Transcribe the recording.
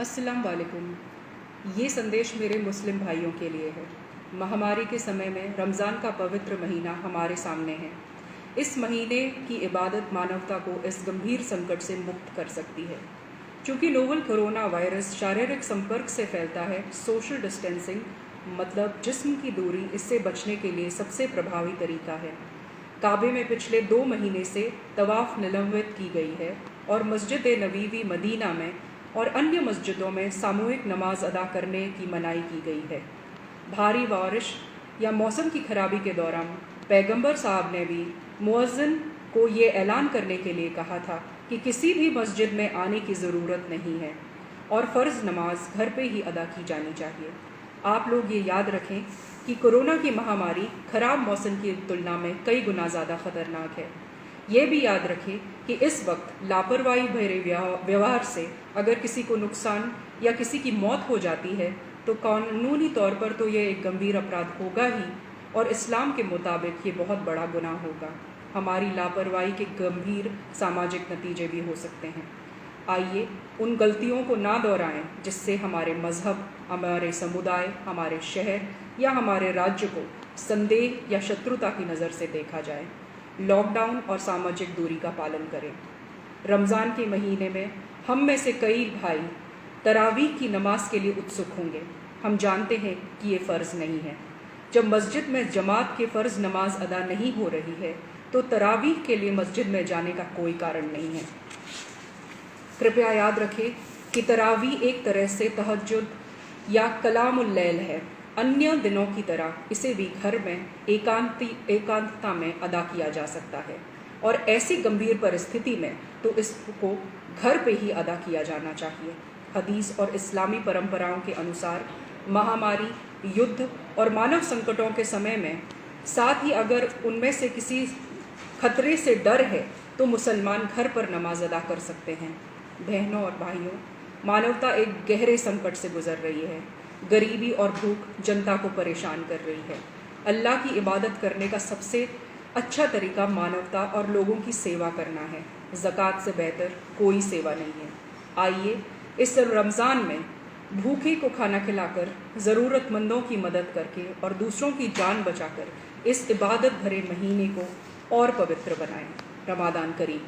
अस्सलाम वालेकुम। ये संदेश मेरे मुस्लिम भाइयों के लिए है। महामारी के समय में रमज़ान का पवित्र महीना हमारे सामने है। इस महीने की इबादत मानवता को इस गंभीर संकट से मुक्त कर सकती है। चूँकि नोवल कोरोना वायरस शारीरिक संपर्क से फैलता है, सोशल डिस्टेंसिंग मतलब जिस्म की दूरी इससे बचने के लिए सबसे प्रभावी तरीका है। काबे में पिछले 2 महीने से तवाफ़ निलंबित की गई है और मस्जिद नबवी मदीना में और अन्य मस्जिदों में सामूहिक नमाज अदा करने की मनाही की गई है। भारी बारिश या मौसम की खराबी के दौरान पैगंबर साहब ने भी मुअज्जिन को ये ऐलान करने के लिए कहा था कि किसी भी मस्जिद में आने की ज़रूरत नहीं है और फ़र्ज़ नमाज घर पे ही अदा की जानी चाहिए। आप लोग ये याद रखें कि कोरोना की महामारी ख़राब मौसम की तुलना में कई गुना ज़्यादा ख़तरनाक है। ये भी याद रखें कि इस वक्त लापरवाही भरे व्यवहार से अगर किसी को नुकसान या किसी की मौत हो जाती है तो कानूनी तौर पर तो ये एक गंभीर अपराध होगा ही और इस्लाम के मुताबिक ये बहुत बड़ा गुनाह होगा। हमारी लापरवाही के गंभीर सामाजिक नतीजे भी हो सकते हैं। आइए उन गलतियों को ना दोहराएं जिससे हमारे मज़हब, हमारे समुदाय, हमारे शहर या हमारे राज्य को संदेह या शत्रुता की नज़र से देखा जाए। लॉकडाउन और सामाजिक दूरी का पालन करें। रमज़ान के महीने में हम में से कई भाई तरावीह की नमाज के लिए उत्सुक होंगे। हम जानते हैं कि ये फ़र्ज़ नहीं है। जब मस्जिद में जमात के फ़र्ज़ नमाज अदा नहीं हो रही है तो तरावीह के लिए मस्जिद में जाने का कोई कारण नहीं है। कृपया याद रखें कि तरावीह एक तरह से तहज्जुद या कलामुल लैल है। अन्य दिनों की तरह इसे भी घर में एकांतता में अदा किया जा सकता है और ऐसी गंभीर परिस्थिति में तो इसको घर पे ही अदा किया जाना चाहिए। हदीस और इस्लामी परंपराओं के अनुसार महामारी, युद्ध और मानव संकटों के समय में साथ ही अगर उनमें से किसी खतरे से डर है तो मुसलमान घर पर नमाज अदा कर सकते हैं। बहनों और भाइयों, मानवता एक गहरे संकट से गुजर रही है। गरीबी और भूख जनता को परेशान कर रही है। अल्लाह की इबादत करने का सबसे अच्छा तरीका मानवता और लोगों की सेवा करना है। ज़कात से बेहतर कोई सेवा नहीं है। आइए इस रमज़ान में भूखे को खाना खिलाकर, ज़रूरतमंदों की मदद करके और दूसरों की जान बचाकर इस इबादत भरे महीने को और पवित्र बनाएं। रमज़ान करीम।